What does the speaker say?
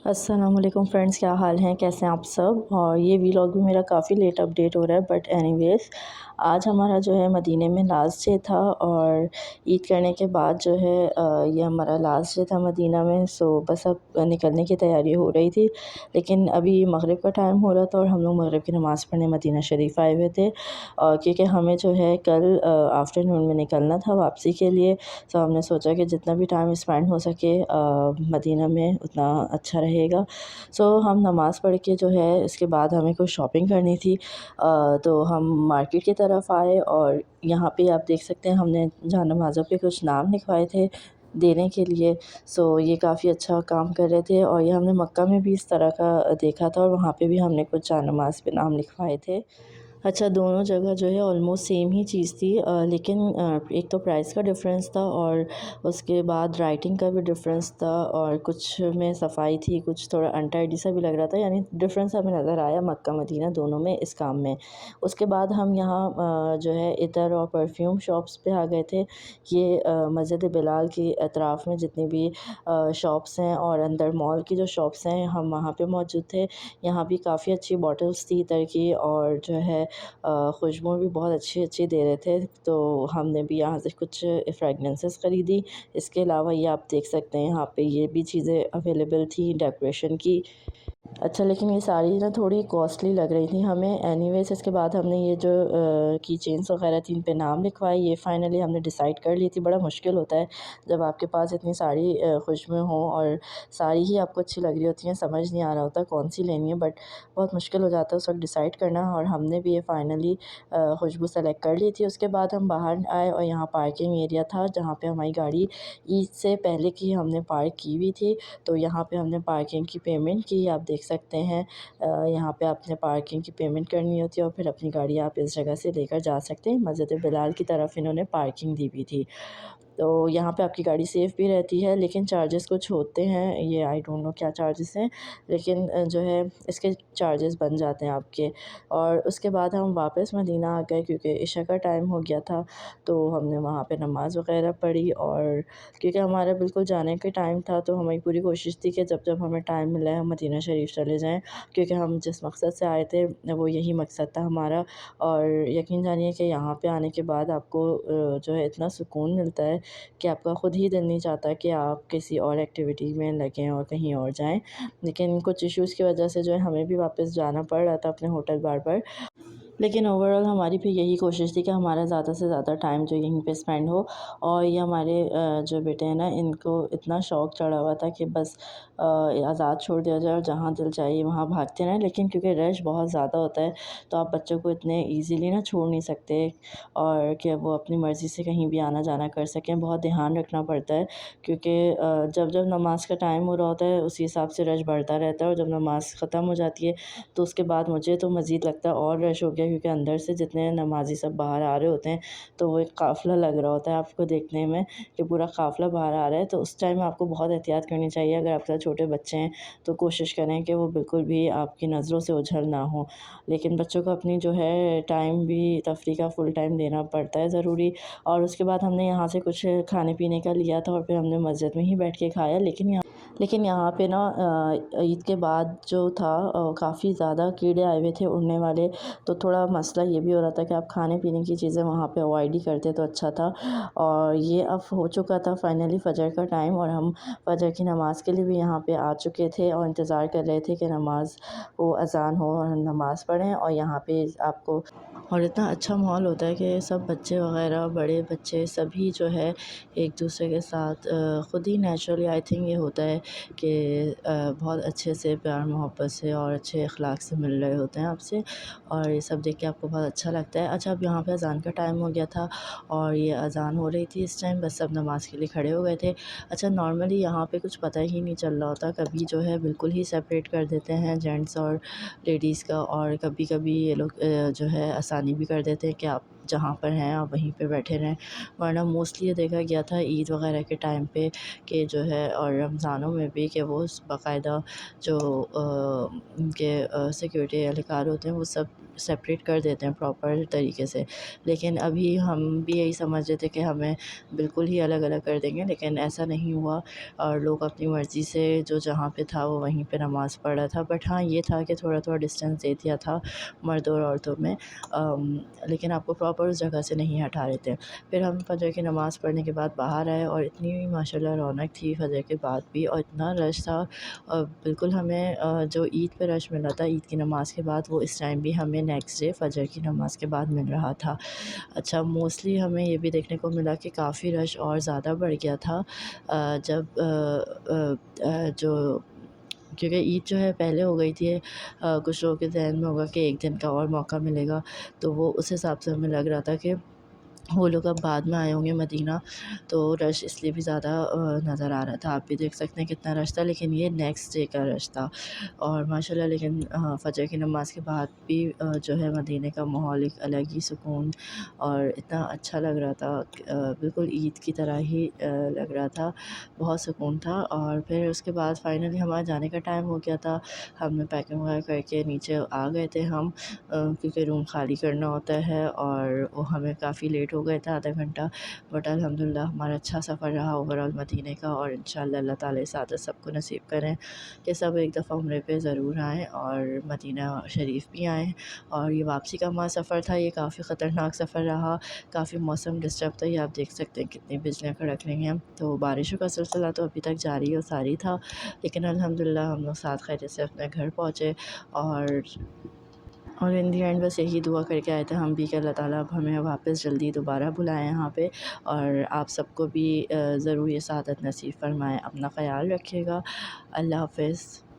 अस्सलाम वालेकुम फ्रेंड्स, क्या हाल हैं, कैसे हैं आप सब। और ये वीलॉग भी मेरा काफ़ी लेट अपडेट हो रहा है, बट एनीवेज़ आज हमारा जो है मदीने में लास्ट डे था और ईद करने के बाद जो है ये हमारा लास्ट डे था मदीना में। सो बस अब निकलने की तैयारी हो रही थी, लेकिन अभी मगरिब का टाइम हो रहा था और हम लोग मगरिब की नमाज़ पढ़ने मदीना शरीफ आए हुए थे। क्योंकि हमें जो है कल आफ्टरनून में निकलना था वापसी के लिए। तो हमने सोचा कि जितना भी टाइम स्पेंड हो सके मदीना में उतना अच्छा रहेगा। सो हम नमाज़ पढ़ के जो है इसके बाद हमें कुछ शॉपिंग करनी थी। तो हम मार्केट की तरफ आए और यहाँ पे आप देख सकते हैं हमने जहाँ नमाज़ों पे कुछ नाम लिखवाए थे देने के लिए। सो ये काफ़ी अच्छा काम कर रहे थे और ये हमने मक्का में भी इस तरह का देखा था और वहाँ पे भी हमने कुछ जहाँ नमाज़ पे नाम लिखवाए थे। अच्छा, दोनों जगह जो है ऑलमोस्ट सेम ही चीज़ थी, लेकिन एक तो प्राइस का डिफ़रेंस था और उसके बाद राइटिंग का भी डिफ़रेंस था और कुछ में सफाई थी, कुछ थोड़ा अनटाइडी सा भी लग रहा था। यानी डिफ़रेंस हमें नज़र आया मक्का मदीना दोनों में इस काम में। उसके बाद हम यहाँ जो है इतर और परफ्यूम शॉप्स पे आ गए थे। ये मस्जिद बिलाल के अतराफ़ में जितनी भी शॉप्स हैं और अंदर मॉल की जो शॉप्स हैं हम वहाँ पे मौजूद थे। यहाँ भी काफ़ी अच्छी बॉटल्स थी इतर की और जो है खुशबू भी बहुत अच्छी-अच्छी दे रहे थे, तो हमने भी यहाँ से कुछ फ्रेगनेंसेस ख़रीदी। इसके अलावा ये आप देख सकते हैं यहाँ पे ये भी चीज़ें अवेलेबल थी डेकोरेशन की। अच्छा, लेकिन ये सारी ना थोड़ी कॉस्टली लग रही थी हमें। एनीवेज़ इसके बाद हमने ये जो की चेन्स वग़ैरह थी इन पे नाम लिखवाए। ये फ़ाइनली हमने डिसाइड कर ली थी। बड़ा मुश्किल होता है जब आपके पास इतनी सारी खुशबुएँ हों और सारी ही आपको अच्छी लग रही होती हैं, समझ नहीं आ रहा होता कौन सी लेनी है, बट बहुत मुश्किल हो जाता है उस वक़्त डिसाइड करना। और हमने भी ये फ़ाइनली खुशबू सेलेक्ट कर ली थी। उसके बाद हम बाहर आए और यहाँ पार्किंग एरिया था जहाँ पे हमारी गाड़ी ईद से पहले की हमने पार्क की हुई थी। तो यहाँ पे हमने पार्किंग की पेमेंट की, आप देख सकते हैं। यहाँ पे आपने पार्किंग की पेमेंट करनी होती है और फिर अपनी गाड़ी आप इस जगह से लेकर जा सकते हैं। मस्जिद बिलाल की तरफ इन्होंने पार्किंग दी हुई थी। तो यहाँ पे आपकी गाड़ी सेफ़ भी रहती है, लेकिन चार्जेस कुछ होते हैं, ये आई डोंट नो क्या चार्जेस हैं, लेकिन जो है इसके चार्जेस बन जाते हैं आपके। और उसके बाद हम वापस मदीना आ गए क्योंकि इशा का टाइम हो गया था। तो हमने वहाँ पे नमाज़ वग़ैरह पढ़ी और क्योंकि हमारा बिल्कुल जाने का टाइम था, तो हमारी पूरी कोशिश थी कि जब हमें टाइम मिला है हम मदीना शरीफ चले जाएँ, क्योंकि हम जिस मकसद से आए थे वो यही मकसद था हमारा। और यकीन जानिए कि यहाँ पे आने के बाद आपको जो है इतना सुकून मिलता है कि आपका ख़ुद ही दिल नहीं चाहता कि आप किसी और एक्टिविटी में लगें और कहीं और जाएँ। लेकिन कुछ इश्यूज़ की वजह से जो है हमें भी वापस जाना पड़ रहा था अपने होटल बार-बार। लेकिन ओवरऑल हमारी भी यही कोशिश थी कि हमारा ज़्यादा से ज़्यादा टाइम जो यहीं पे स्पेंड हो। और ये हमारे जो बेटे हैं ना, इनको इतना शौक़ चढ़ा हुआ था कि बस आज़ाद छोड़ दिया जाए और जहाँ दिल चाहे वहाँ भागते रहें। लेकिन क्योंकि रश बहुत ज़्यादा होता है, तो आप बच्चों को इतने ईज़िली ना छोड़ नहीं सकते और कि वो अपनी मर्ज़ी से कहीं भी आना-जाना कर सकें। बहुत ध्यान रखना पड़ता है क्योंकि जब नमाज़ का टाइम हो रहा होता है उसी हिसाब से रश बढ़ता रहता है और जब नमाज़ ख़त्म हो जाती है तो उसके बाद मुझे तो मज़ीद लगता है और रश हो गया, क्योंकि अंदर से जितने नमाज़ी सब बाहर आ रहे होते हैं तो वो एक काफ़िला लग रहा होता है आपको देखने में कि पूरा काफ़िला बाहर आ रहा है। तो उस टाइम आपको बहुत एहतियात करनी चाहिए। अगर आपके साथ छोटे बच्चे हैं तो कोशिश करें कि वो बिल्कुल भी आपकी नज़रों से ओझल ना हो। लेकिन बच्चों को अपनी जो है टाइम भी तफरीह का फ़ुल टाइम देना पड़ता है ज़रूरी। और उसके बाद हमने यहाँ से कुछ खाने-पीने का लिया था और फिर हमने मस्जिद में ही बैठ के खाया। लेकिन यहाँ पे ना ईद के बाद जो था काफ़ी ज़्यादा कीड़े आए हुए थे उड़ने वाले, तो थोड़ा मसला ये भी हो रहा था कि आप खाने-पीने की चीज़ें वहाँ पे अवॉइड ही करते तो अच्छा था। और ये अब हो चुका था फाइनली फ़जर का टाइम और हम फ़जर की नमाज़ के लिए भी यहाँ पे आ चुके थे और इंतज़ार कर रहे थे कि नमाज़ वो अज़ान हो और हम नमाज़ पढ़ें। और यहाँ पे आपको और इतना अच्छा माहौल होता है कि सब बच्चे वग़ैरह, बड़े बच्चे सभी जो है एक दूसरे के साथ ख़ुद ही नेचुरली आई थिंक ये होता है कि बहुत अच्छे से प्यार मोहब्बत से और अच्छे अखलाक से मिल रहे होते हैं आपसे और ये सब देख के आपको बहुत अच्छा लगता है। अच्छा, अब यहाँ पे अज़ान का टाइम हो गया था और ये अज़ान हो रही थी इस टाइम, बस सब नमाज़ के लिए खड़े हो गए थे। अच्छा, नॉर्मली यहाँ पे कुछ पता ही नहीं चल रहा होता, कभी जो है बिल्कुल ही सेपरेट कर देते हैं जेंट्स और लेडीज़ का और कभी-कभी ये लोग जो है आसानी भी कर देते हैं कि आप जहाँ पर हैं आप वहीं पे बैठे रहें। वरना मोस्टली ये देखा गया था ईद वगैरह के टाइम पे कि जो है और रमज़ानों में भी कि वो बाकायदा जो उनके सिक्योरिटी एहलकार होते हैं वो सब सेपरेट कर देते हैं प्रॉपर तरीके से। लेकिन अभी हम भी यही समझ रहे थे कि हमें बिल्कुल ही अलग-अलग कर देंगे, लेकिन ऐसा नहीं हुआ और लोग अपनी मर्ज़ी से जो जहाँ पे था वो वहीं पे नमाज़ पढ़ रहा था। बट हाँ, ये था कि थोड़ा-थोड़ा डिस्टेंस दे दिया था मर्द और औरतों में, लेकिन आपको प्रॉपर उस जगह से नहीं हटा रहे थे। फिर हम फ़जर की नमाज़ पढ़ने के बाद बाहर आए और इतनी माशाल्लाह रौनक थी फ़जर के बाद भी, और इतना रश था बिल्कुल हमें जो ईद पे रश मिला था ईद की नमाज़ के बाद, वो इस टाइम भी हमें नेक्स्ट डे फ़जर की नमाज़ के बाद मिल रहा था। अच्छा, मोस्टली हमें ये भी देखने को मिला कि काफ़ी रश और ज़्यादा बढ़ गया था जब जो क्योंकि ईद जो है पहले हो गई थी। कुछ लोगों के ज़हन में होगा कि 1 दिन का और मौका मिलेगा, तो वो उस हिसाब से हमें लग रहा था कि वो लोग अब बाद में आए होंगे मदीना, तो रश इसलिए भी ज़्यादा नज़र आ रहा था। आप भी देख सकते हैं कितना रश था, लेकिन ये नेक्स्ट डे का रश था। और माशाल्लाह, लेकिन फ़जर की नमाज़ के बाद भी जो है मदीने का माहौल एक अलग ही सुकून और इतना अच्छा लग रहा था, बिल्कुल ईद की तरह ही लग रहा था, बहुत सुकून था। और फिर उसके बाद फाइनली हमारा जाने का टाइम हो गया था। हमने पैकिंग वगैरह करके नीचे आ गए थे हम, क्योंकि रूम खाली करना होता है और वो हमें काफ़ी लेट हो गए थे, आधा घंटा। बट अल्हम्दुलिल्लाह हमारा अच्छा सफ़र रहा ओवरऑल मदीने का, और इंशाअल्लाह अल्लाह ताला इस आदत सबको नसीब करें कि सब एक दफ़ा उम्रे पे ज़रूर आएँ और मदीना शरीफ़ भी आएँ। और ये वापसी का हमारा सफ़र था, ये काफ़ी ख़तरनाक सफ़र रहा, काफ़ी मौसम डिस्टर्ब था, ये आप देख सकते हैं कितनी बिजलियाँ कड़क रही हैं। तो बारिशों का सिलसिला तो अभी तक जारी और सारी था, लेकिन अल्हम्दुलिल्लाह हम लोग साथ खैरियत से अपने घर पहुँचे। और इन दी एंड बस यही दुआ करके आए थे हम भी कि अल्लाह ताला अब हमें वापस जल्दी दोबारा बुलाएँ यहाँ पे, और आप सबको भी ज़रूर ये सआदत नसीब फ़रमाएँ। अपना ख़याल रखिएगा। अल्लाह हाफ़िज़।